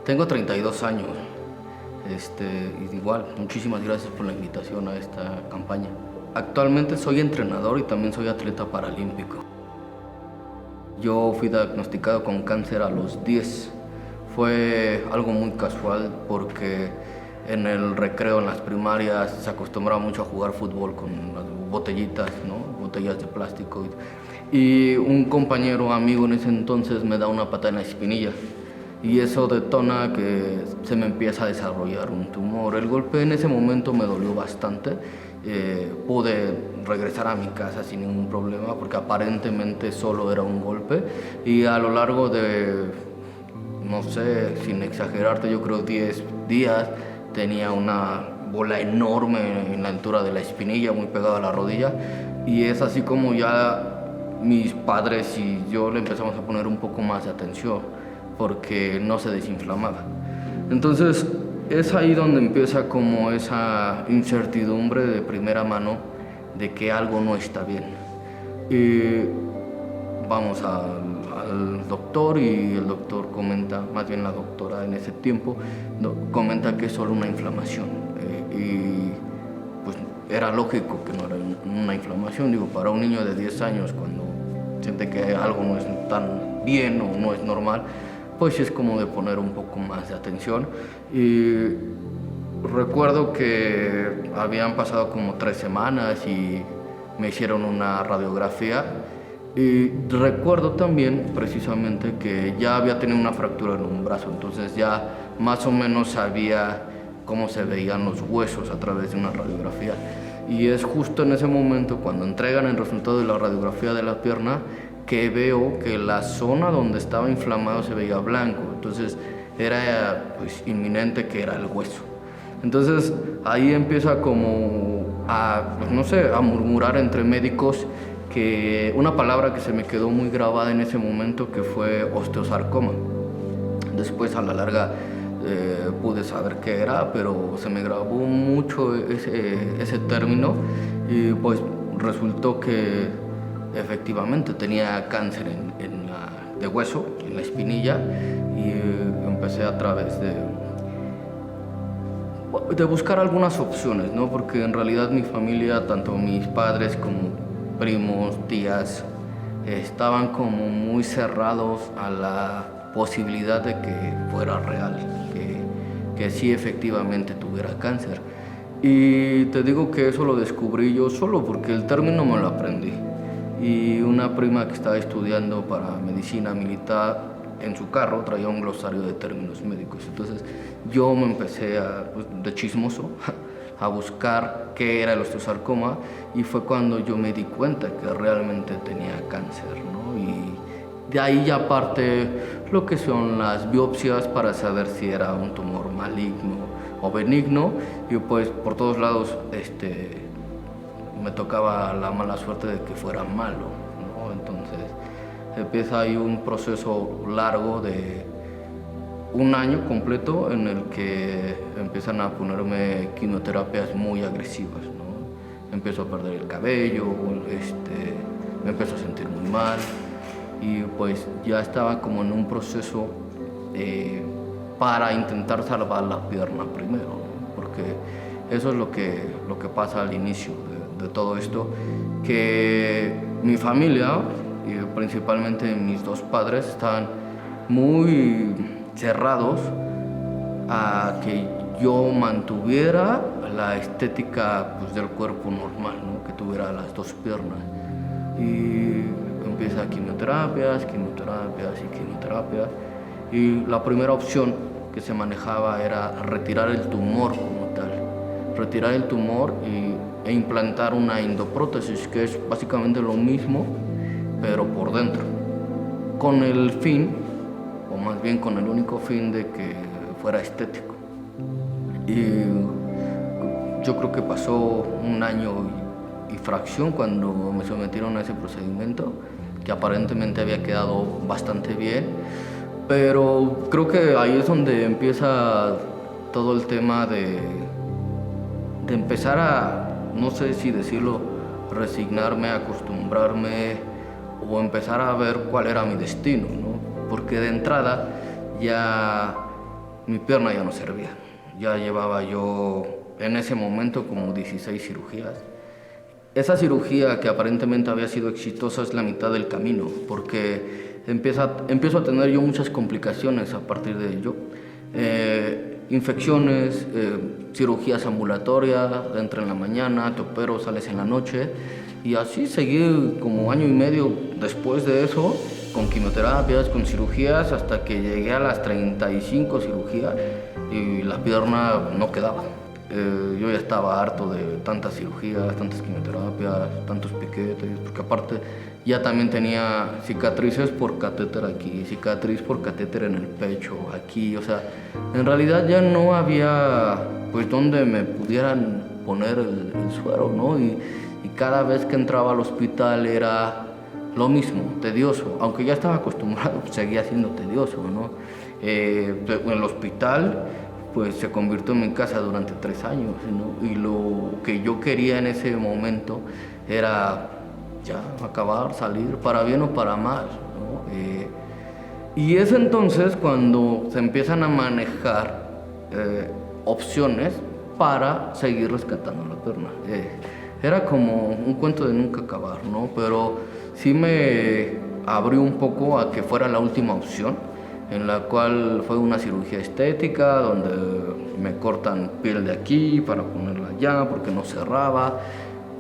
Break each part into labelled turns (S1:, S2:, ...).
S1: Tengo 32 años. Y igual, muchísimas gracias por la invitación a esta campaña. Actualmente soy entrenador y también soy atleta paralímpico. Yo fui diagnosticado con cáncer a los 10. Fue algo muy casual porque en el recreo en las primarias se acostumbraba mucho a jugar fútbol con las botellitas, ¿no? Botellas de plástico. Y un compañero amigo en ese entonces me da una patada en la espinilla. Y eso detona que se me empieza a desarrollar un tumor. El golpe en ese momento me dolió bastante. Pude regresar a mi casa sin ningún problema porque aparentemente solo era un golpe. Y a lo largo de, no sé, sin exagerarte, yo creo 10 días, tenía una bola enorme en la altura de la espinilla, muy pegada a la rodilla. Y es así como ya mis padres y yo le empezamos a poner un poco más de atención, porque no se desinflamaba. Entonces es ahí donde empieza como esa incertidumbre de primera mano de que algo no está bien. Y vamos al doctor y el doctor comenta, más bien la doctora en ese tiempo, comenta que es solo una inflamación. Y pues era lógico que no era una inflamación. Digo, para un niño de 10 años cuando siente que algo no es tan bien o no es normal, pues es como de poner un poco más de atención. Y recuerdo que habían pasado como 3 semanas y me hicieron una radiografía. Y recuerdo también precisamente que ya había tenido una fractura en un brazo, entonces ya más o menos sabía cómo se veían los huesos a través de una radiografía. Y es justo en ese momento, cuando entregan el resultado de la radiografía de la pierna, que veo que la zona donde estaba inflamado se veía blanco. Entonces era pues inminente que era el hueso. Entonces ahí empieza como a, pues, no sé, a murmurar entre médicos que una palabra que se me quedó muy grabada en ese momento, que fue osteosarcoma. Después a la larga pude saber qué era, pero se me grabó mucho ese término y pues resultó que efectivamente tenía cáncer de hueso, en la espinilla, y empecé a través de buscar algunas opciones, ¿no? Porque en realidad mi familia, tanto mis padres como primos, tías, estaban como muy cerrados a la posibilidad de que fuera real, que sí efectivamente tuviera cáncer. Y te digo que eso lo descubrí yo solo porque el término me lo aprendí. Y una prima que estaba estudiando para medicina militar, en su carro traía un glosario de términos médicos. Entonces yo me empecé pues, de chismoso a buscar qué era el osteosarcoma, y fue cuando yo me di cuenta que realmente tenía cáncer, ¿no? Y de ahí ya parte lo que son las biopsias para saber si era un tumor maligno o benigno, y pues por todos lados me tocaba la mala suerte de que fuera malo, ¿no? Entonces empieza ahí un proceso largo de un año completo en el que empiezan a ponerme quimioterapias muy agresivas, ¿no? Empiezo a perder el cabello, me empiezo a sentir muy mal, y pues ya estaba como en un proceso para intentar salvar la pierna primero, ¿no? Porque eso es lo que pasa al inicio de todo esto, que mi familia, y principalmente mis 2 padres, están muy cerrados a que yo mantuviera la estética pues, del cuerpo normal, ¿no? Que tuviera las 2 piernas. Y empieza quimioterapias y quimioterapias. Y la primera opción que se manejaba era retirar el tumor como tal. Retirar el tumor e implantar una endoprótesis, que es básicamente lo mismo, pero por dentro. Con el fin, o más bien con el único fin de que fuera estético. Y yo creo que pasó un año y fracción cuando me sometieron a ese procedimiento, que aparentemente había quedado bastante bien, pero creo que ahí es donde empieza todo el tema de empezar a, no sé si decirlo, resignarme, acostumbrarme o empezar a ver cuál era mi destino, ¿no? Porque de entrada ya mi pierna ya no servía. Ya llevaba yo en ese momento como 16 cirugías. Esa cirugía que aparentemente había sido exitosa es la mitad del camino, porque empiezo a tener yo muchas complicaciones a partir de ello. Infecciones, cirugías ambulatorias, entra en la mañana, te opero, sales en la noche. Y así seguí como año y medio después de eso, con quimioterapias, con cirugías, hasta que llegué a las 35 cirugías y la pierna no quedaba. Yo ya estaba harto de tantas cirugías, tantas quimioterapias, tantos piquetes, porque aparte ya también tenía cicatrices por catéter aquí, cicatriz por catéter en el pecho, aquí, o sea, en realidad ya no había pues donde me pudieran poner el suero, ¿no? Y cada vez que entraba al hospital era lo mismo, tedioso, aunque ya estaba acostumbrado, pues seguía siendo tedioso, ¿no? En el hospital pues se convirtió en mi casa durante 3 años, ¿no? Y lo que yo quería en ese momento era ya acabar, salir, para bien o para mal, ¿no? Y es entonces cuando se empiezan a manejar opciones para seguir rescatando la pierna. Era como un cuento de nunca acabar, ¿no? Pero sí me abrió un poco a que fuera la última opción, en la cual fue una cirugía estética, donde me cortan piel de aquí para ponerla allá, porque no cerraba,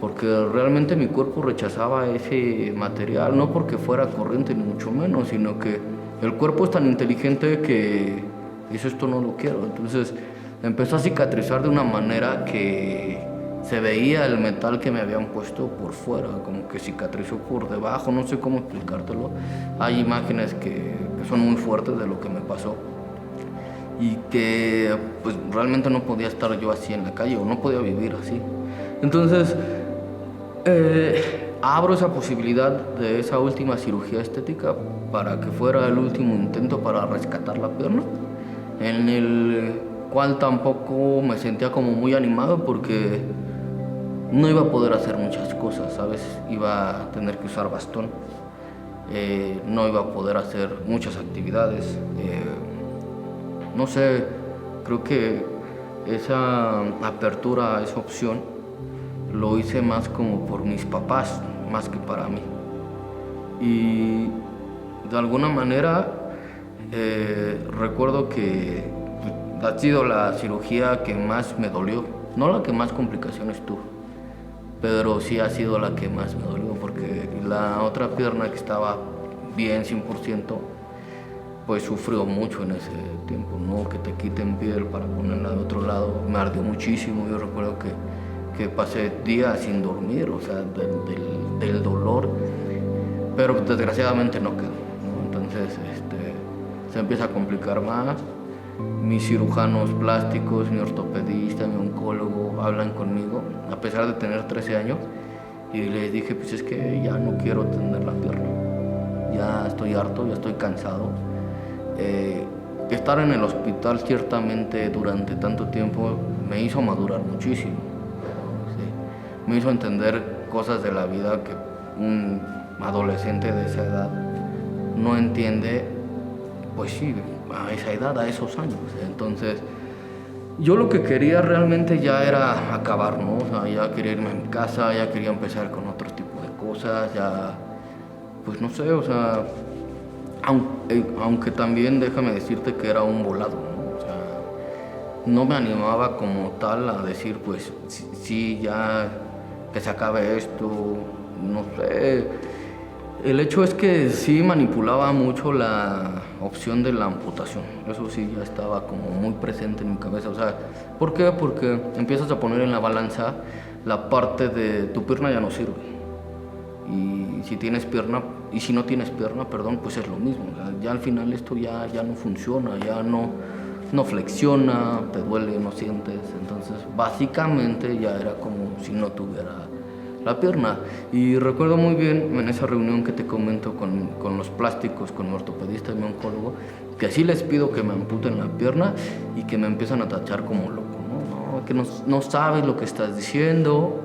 S1: porque realmente mi cuerpo rechazaba ese material, no porque fuera corriente ni mucho menos, sino que el cuerpo es tan inteligente que dice esto no lo quiero. Entonces empezó a cicatrizar de una manera que se veía el metal que me habían puesto por fuera, como que cicatrizó por debajo, no sé cómo explicártelo. Hay imágenes que son muy fuertes de lo que me pasó y que pues realmente no podía estar yo así en la calle o no podía vivir así. Entonces abro esa posibilidad de esa última cirugía estética para que fuera el último intento para rescatar la pierna, en el cual tampoco me sentía como muy animado porque no iba a poder hacer muchas cosas, ¿sabes? Iba a tener que usar bastón, no iba a poder hacer muchas actividades. No sé, creo que esa apertura, esa opción, lo hice más como por mis papás, más que para mí. Y de alguna manera recuerdo que ha sido la cirugía que más me dolió, no la que más complicaciones tuvo, pero sí ha sido la que más me dolió, porque la otra pierna que estaba bien 100%, pues sufrió mucho en ese tiempo, ¿no? Que te quiten piel para ponerla de otro lado, me ardió muchísimo. Yo recuerdo que pasé días sin dormir, o sea, del dolor, pero desgraciadamente no quedó, ¿no? Entonces se empieza a complicar más. Mis cirujanos plásticos, mi ortopedista, mi oncólogo hablan conmigo, a pesar de tener 13 años, y les dije, pues es que ya no quiero tener la pierna, ya estoy harto, ya estoy cansado. Estar en el hospital ciertamente durante tanto tiempo me hizo madurar muchísimo, ¿sí? Me hizo entender cosas de la vida que un adolescente de esa edad no entiende, pues sí, a esa edad, a esos años. Entonces, yo lo que quería realmente ya era acabar, ¿no? O sea, ya quería irme a mi casa, ya quería empezar con otro tipo de cosas, ya, pues no sé, o sea, aunque también déjame decirte que era un volado, ¿no? O sea, no me animaba como tal a decir, pues, sí, ya, que se acabe esto, no sé. El hecho es que sí manipulaba mucho la opción de la amputación. Eso sí ya estaba como muy presente en mi cabeza. O sea, ¿por qué? Porque empiezas a poner en la balanza la parte de tu pierna ya no sirve. Y si tienes pierna, y si no tienes pierna, perdón, pues es lo mismo. O sea, ya al final esto ya no funciona, ya no flexiona, te duele, no sientes. Entonces, básicamente ya era como si no tuviera la pierna. Y recuerdo muy bien en esa reunión que te comento con los plásticos, con mi ortopedista y mi oncólogo, que así les pido que me amputen la pierna y que me empiezan a tachar como loco, ¿no? No, que no sabes lo que estás diciendo.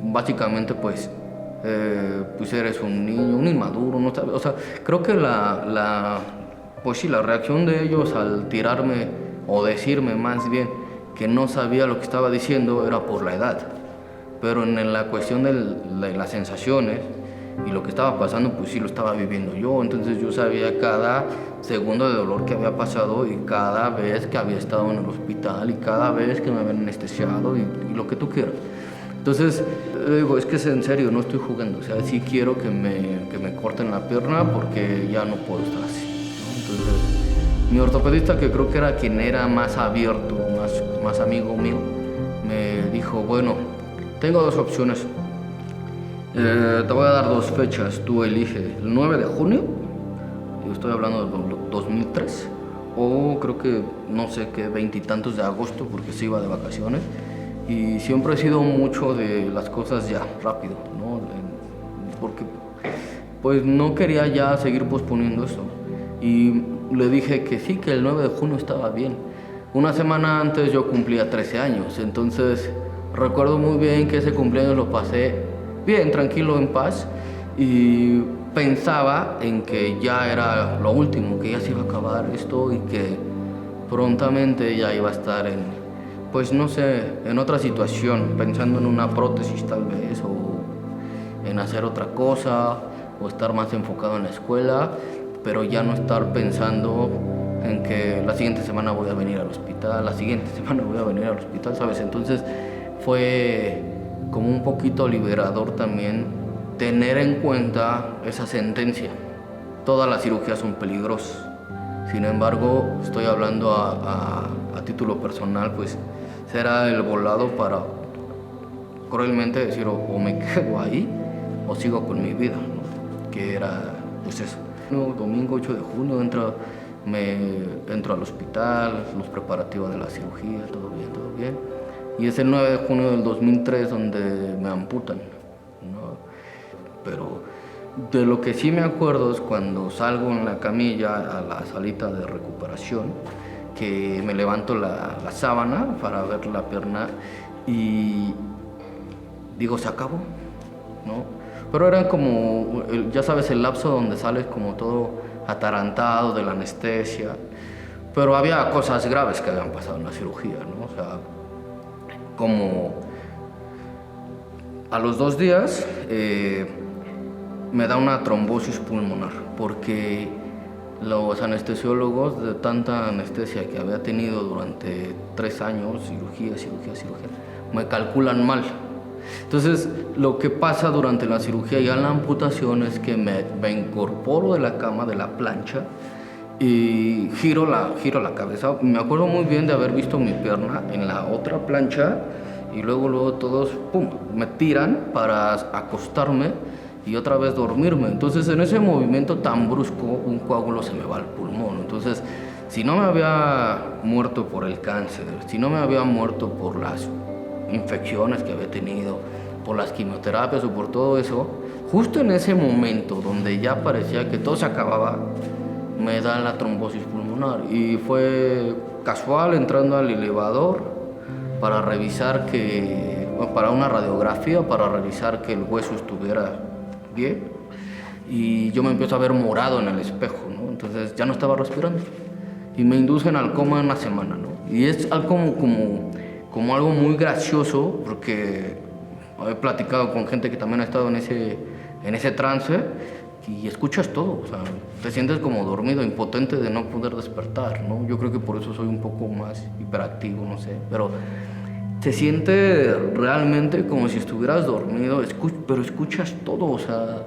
S1: Básicamente, pues eres un niño, un inmaduro, no sabes. O sea, creo que Pues sí, la reacción de ellos al tirarme o decirme más bien que no sabía lo que estaba diciendo era por la edad. Pero en la cuestión de las sensaciones y lo que estaba pasando, pues sí lo estaba viviendo yo. Entonces yo sabía cada segundo de dolor que había pasado y cada vez que había estado en el hospital y cada vez que me habían anestesiado y lo que tú quieras. Entonces, digo, es que es en serio, no estoy jugando. O sea, sí quiero que me corten la pierna porque ya no puedo estar así, ¿no? Entonces, mi ortopedista, que creo que era quien era más abierto, más amigo mío, me dijo, bueno, tengo dos opciones. Te voy a dar dos fechas, tú elige. El 9 de junio, yo estoy hablando del 2003, o creo que, no sé qué, 20 y tantos de agosto, porque se iba de vacaciones. Y siempre he sido mucho de las cosas ya, rápido, ¿no? Porque pues no quería ya seguir posponiendo eso. Y le dije que sí, que el 9 de junio estaba bien. Una semana antes yo cumplía 13 años, entonces recuerdo muy bien que ese cumpleaños lo pasé bien, tranquilo, en paz. Y pensaba en que ya era lo último, que ya se iba a acabar esto y que prontamente ya iba a estar pues no sé, en otra situación, pensando en una prótesis tal vez, o en hacer otra cosa, o estar más enfocado en la escuela, pero ya no estar pensando en que la siguiente semana voy a venir al hospital, la siguiente semana voy a venir al hospital, ¿sabes? Entonces fue como un poquito liberador también tener en cuenta esa sentencia. Todas las cirugías son peligrosas. Sin embargo, estoy hablando a título personal, pues será el volado para cruelmente decir o me quedo ahí o sigo con mi vida, ¿no? Que era pues eso. Domingo 8 de junio entro al hospital, los preparativos de la cirugía, todo bien. Y es el 9 de junio del 2003 donde me amputan, ¿no? Pero de lo que sí me acuerdo es cuando salgo en la camilla a la salita de recuperación, que me levanto la sábana para ver la pierna y digo, se acabó, ¿no? Pero era como, ya sabes, el lapso donde sales como todo atarantado de la anestesia, pero había cosas graves que habían pasado en la cirugía, ¿no? O sea, como a los 2 días me da una trombosis pulmonar, porque los anestesiólogos, de tanta anestesia que había tenido durante 3 años, cirugía, me calculan mal. Entonces, lo que pasa durante la cirugía y la amputación es que me incorporo de la cama, de la plancha, y giro la cabeza. Me acuerdo muy bien de haber visto mi pierna en la otra plancha, y luego todos, pum, me tiran para acostarme y otra vez dormirme. Entonces, en ese movimiento tan brusco, un coágulo se me va al pulmón. Entonces, si no me había muerto por el cáncer, si no me había muerto por las infecciones que había tenido, por las quimioterapias o por todo eso, justo en ese momento donde ya parecía que todo se acababa, me da la trombosis pulmonar. Y fue casual entrando al elevador para revisar para una radiografía, para revisar que el hueso estuviera bien, y yo me empiezo a ver morado en el espejo, ¿no? Entonces ya no estaba respirando y me inducen al coma en una semana, ¿no? Y es algo como algo muy gracioso, porque he platicado con gente que también ha estado en ese trance y escuchas todo, o sea, te sientes como dormido, impotente de no poder despertar, ¿no? Yo creo que por eso soy un poco más hiperactivo, no sé, pero se siente realmente como si estuvieras dormido, pero escuchas todo, o sea,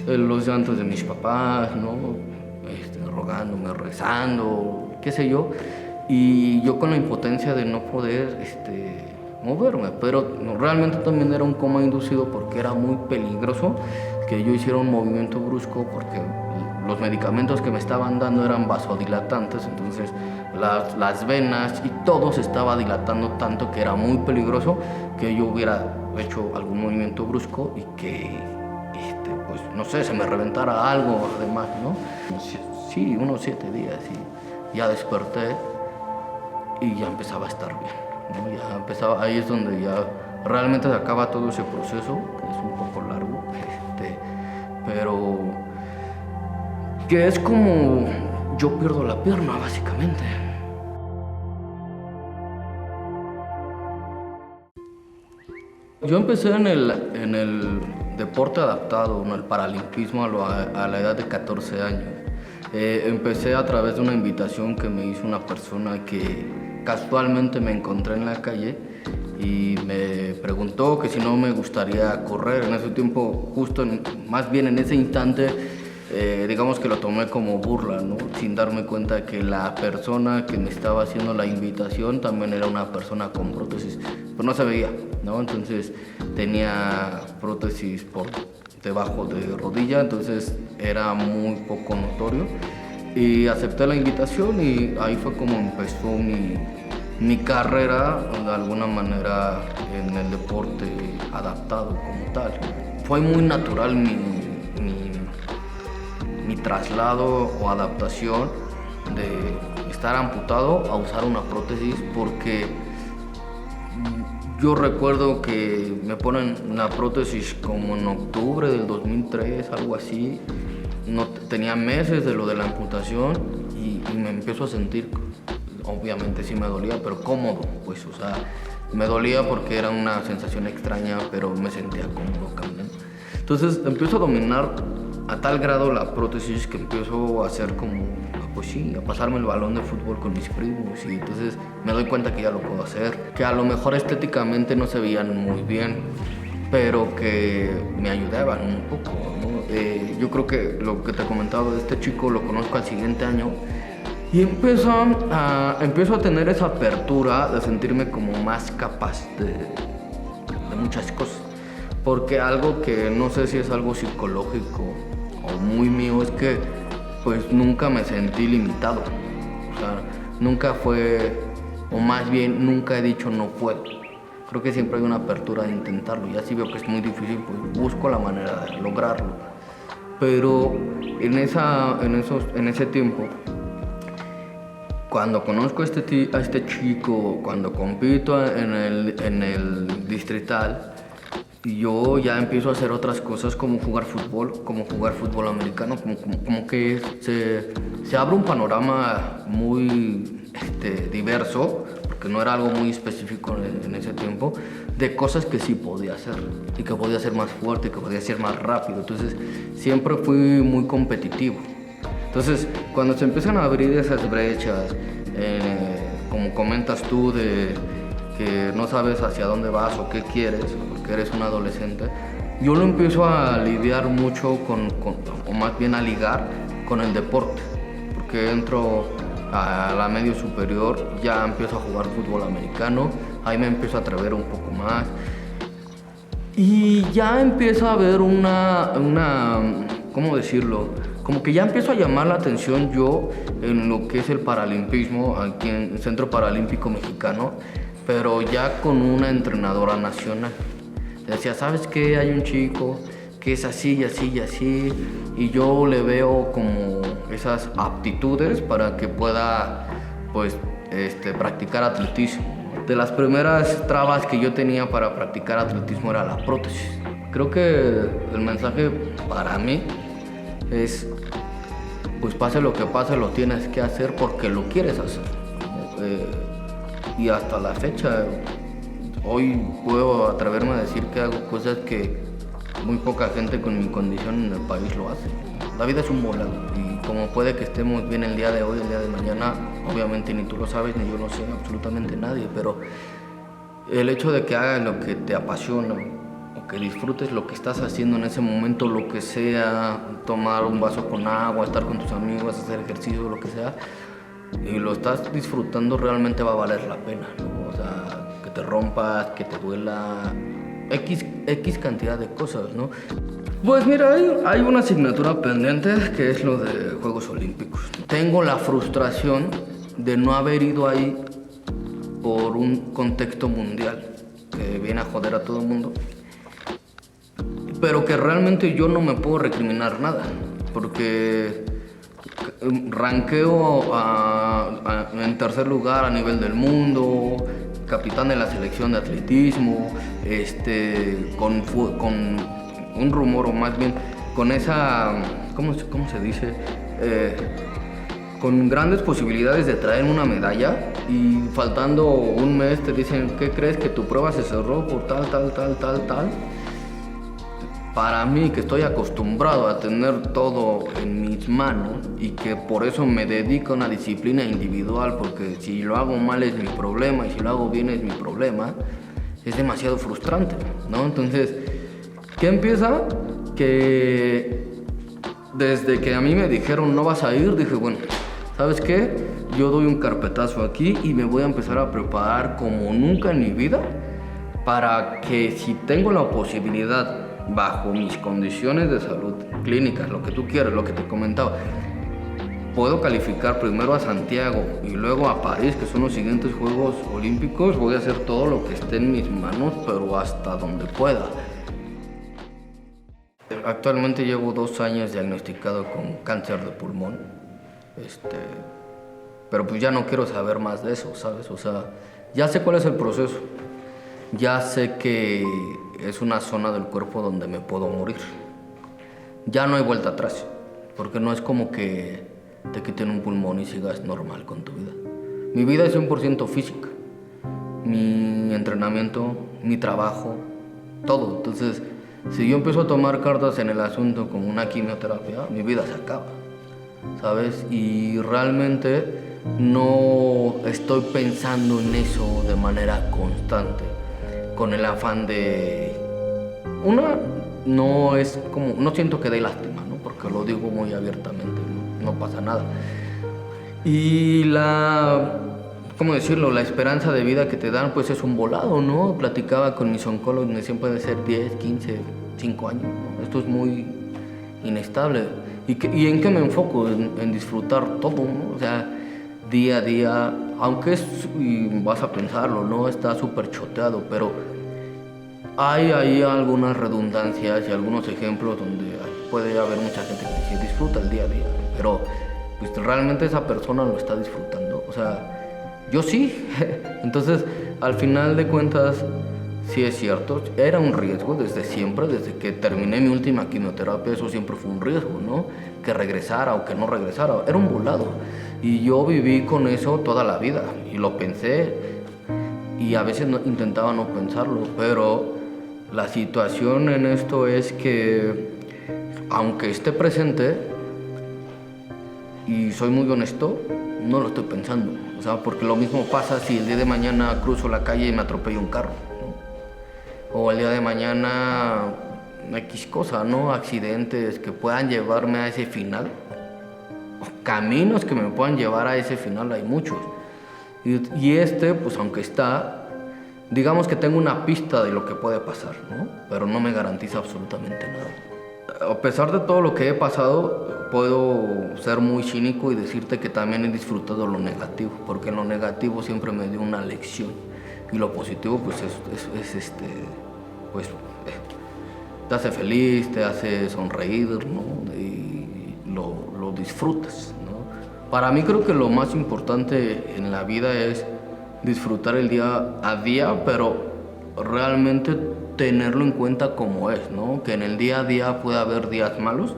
S1: los llantos de mis papás, ¿no? Rogándome, rezando, qué sé yo, y yo con la impotencia de no poder moverme, pero realmente también era un coma inducido porque era muy peligroso que yo hiciera un movimiento brusco, porque los medicamentos que me estaban dando eran vasodilatantes, entonces las venas y todo se estaba dilatando tanto que era muy peligroso que yo hubiera hecho algún movimiento brusco y que, pues no sé, se me reventara algo además, ¿no? Sí, unos 7 días y ya desperté y ya empezaba a estar bien, ¿no? Ya empezaba, ahí es donde ya realmente se acaba todo ese proceso, que es un poco largo, pero que es como yo pierdo la pierna, básicamente. Yo empecé en el deporte adaptado, en el paralimpismo a la edad de 14 años. Empecé a través de una invitación que me hizo una persona que casualmente me encontré en la calle y me preguntó que si no me gustaría correr. En ese tiempo, más bien en ese instante, digamos que lo tomé como burla, ¿no? Sin darme cuenta que la persona que me estaba haciendo la invitación también era una persona con prótesis, pero no se veía, ¿no? Entonces tenía prótesis por debajo de rodilla, entonces era muy poco notorio, y acepté la invitación y ahí fue como empezó mi carrera de alguna manera en el deporte adaptado como tal. Fue muy natural mi traslado o adaptación de estar amputado a usar una prótesis, porque yo recuerdo que me ponen la prótesis como en octubre del 2003, algo así. No tenía meses de lo de la amputación y me empiezo a sentir, obviamente sí me dolía, pero cómodo, pues, o sea, me dolía porque era una sensación extraña, pero me sentía cómodo caminando. Entonces empiezo a dominar a tal grado la prótesis que empiezo a hacer como, pues sí, a pasarme el balón de fútbol con mis primos, y entonces me doy cuenta que ya lo puedo hacer, que a lo mejor estéticamente no se veían muy bien, pero que me ayudaban un poco, ¿no? Yo creo que lo que te comentaba de este chico lo conozco al siguiente año y empiezo a tener esa apertura de sentirme como más capaz de muchas cosas. Porque algo que no sé si es algo psicológico o muy mío es que pues nunca me sentí limitado. O sea, nunca fue, o más bien nunca he dicho no puedo. Creo que siempre hay una apertura de intentarlo. Ya si veo que es muy difícil, pues busco la manera de lograrlo. Pero en ese tiempo, cuando conozco a este chico, cuando compito en el distrital, yo ya empiezo a hacer otras cosas como jugar fútbol americano, como que se abre un panorama muy diverso, porque no era algo muy específico en ese tiempo, de cosas que sí podía hacer y que podía ser más fuerte, que podía ser más rápido. Entonces siempre fui muy competitivo. Entonces cuando se empiezan a abrir esas brechas, como comentas tú, de que no sabes hacia dónde vas o qué quieres, porque eres un adolescente, yo lo empiezo a lidiar mucho o más bien a ligar con el deporte, porque entro a la medio superior, ya empiezo a jugar fútbol americano, ahí me empiezo a atrever un poco más, y ya empiezo a ver ¿cómo decirlo? Como que ya empiezo a llamar la atención yo en lo que es el paralimpismo aquí en el Centro Paralímpico Mexicano, pero ya con una entrenadora nacional. Decía, ¿sabes qué? Hay un chico que es así y así y así, y yo le veo como esas aptitudes para que pueda, pues, practicar atletismo. De las primeras trabas que yo tenía para practicar atletismo era la prótesis. Creo que el mensaje para mí es, pues pase lo que pase, lo tienes que hacer porque lo quieres hacer. Y hasta la fecha, hoy puedo atreverme a decir que hago cosas que muy poca gente con mi condición en el país lo hace. La vida es un volado, y como puede que estemos bien el día de hoy, el día de mañana, obviamente ni tú lo sabes, ni yo lo sé, absolutamente nadie, pero el hecho de que hagas lo que te apasiona, o que disfrutes lo que estás haciendo en ese momento, lo que sea, tomar un vaso con agua, estar con tus amigos, hacer ejercicio, lo que sea, y lo estás disfrutando, realmente va a valer la pena, ¿no? O sea, que te rompas, que te duela, X cantidad de cosas, ¿no? Pues mira, hay una asignatura pendiente que es lo de Juegos Olímpicos. Tengo la frustración de no haber ido ahí por un contexto mundial que viene a joder a todo el mundo, pero que realmente yo no me puedo recriminar nada, porque ranqueo en tercer lugar a nivel del mundo, capitán de la selección de atletismo, con un rumor, o más bien con esa, ¿cómo se dice? con grandes posibilidades de traer una medalla y faltando un mes te dicen, ¿qué crees? Que tu prueba se cerró por tal. Para mí, que estoy acostumbrado a tener todo en mis manos y que por eso me dedico a una disciplina individual, porque si lo hago mal es mi problema y si lo hago bien es mi problema, es demasiado frustrante, ¿no? Entonces, ¿qué empieza? Que desde que a mí me dijeron no vas a ir, dije, bueno, ¿sabes qué? Yo doy un carpetazo aquí y me voy a empezar a preparar como nunca en mi vida para que si tengo la posibilidad, bajo mis condiciones de salud clínicas, lo que tú quieras, lo que te comentaba, puedo calificar primero a Santiago y luego a París, que son los siguientes Juegos Olímpicos, voy a hacer todo lo que esté en mis manos, pero hasta donde pueda. Actualmente llevo 2 años diagnosticado con cáncer de pulmón, pero pues ya no quiero saber más de eso, ¿sabes? O sea, ya sé cuál es el proceso, ya sé que es una zona del cuerpo donde me puedo morir. Ya no hay vuelta atrás, porque no es como que te quiten un pulmón y sigas normal con tu vida. Mi vida es 100% física, mi entrenamiento, mi trabajo, todo. Entonces, si yo empiezo a tomar cartas en el asunto como una quimioterapia, mi vida se acaba, ¿sabes? Y realmente no estoy pensando en eso de manera constante, con el afán de... no es como... No siento que dé lástima, ¿no? Porque lo digo muy abiertamente, no pasa nada. Y ¿cómo decirlo? La esperanza de vida que te dan, pues es un volado, ¿no? Platicaba con mis oncólogos, me decían puede ser 10, 15, 5 años, ¿no? Esto es muy inestable. ¿Y en qué me enfoco? En disfrutar todo, ¿no? O sea, día a día, aunque y vas a pensarlo, ¿no? Está súper choteado, pero hay ahí algunas redundancias y algunos ejemplos donde puede haber mucha gente que disfruta el día a día, pero pues realmente esa persona lo está disfrutando. O sea, yo sí. Entonces, al final de cuentas, sí es cierto, era un riesgo desde siempre, desde que terminé mi última quimioterapia, eso siempre fue un riesgo, ¿no? Que regresara o que no regresara, era un volado. Y yo viví con eso toda la vida y lo pensé y a veces intentaba no pensarlo, pero la situación en esto es que aunque esté presente, y soy muy honesto, no lo estoy pensando. O sea, porque lo mismo pasa si el día de mañana cruzo la calle y me atropella un carro, ¿no? O el día de mañana X cosa, ¿no? Accidentes que puedan llevarme a ese final. Caminos que me puedan llevar a ese final hay muchos. Y pues aunque está, digamos que tengo una pista de lo que puede pasar, ¿no? Pero no me garantiza absolutamente nada. A pesar de todo lo que he pasado, puedo ser muy cínico y decirte que también he disfrutado lo negativo, porque lo negativo siempre me dio una lección y lo positivo pues te hace feliz, te hace sonreír, ¿no? Y lo disfrutas, ¿no? Para mí creo que lo más importante en la vida es disfrutar el día a día, pero realmente tenerlo en cuenta como es, ¿no? Que en el día a día puede haber días malos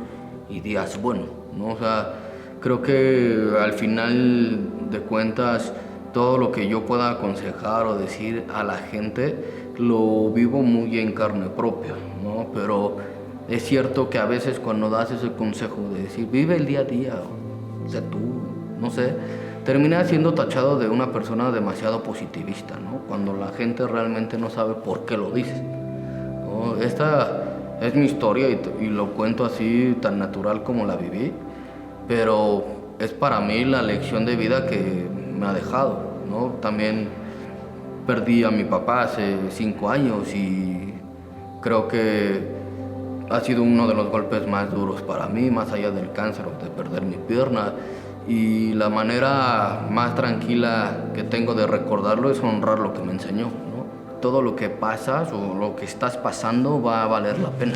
S1: y días buenos, ¿no? O sea, creo que al final de cuentas todo lo que yo pueda aconsejar o decir a la gente lo vivo muy en carne propia, ¿no? Pero es cierto que a veces cuando das ese consejo de decir vive el día a día, o sea, tú, no sé, termina siendo tachado de una persona demasiado positivista, ¿no? Cuando la gente realmente no sabe por qué lo dice, ¿no? Esta es mi historia y lo cuento así tan natural como la viví, pero es para mí la lección de vida que me ha dejado, ¿no? También perdí a mi papá hace 5 años y creo que ha sido uno de los golpes más duros para mí, más allá del cáncer o de perder mi pierna. Y la manera más tranquila que tengo de recordarlo es honrar lo que me enseñó, ¿no? Todo lo que pasas o lo que estás pasando va a valer la pena.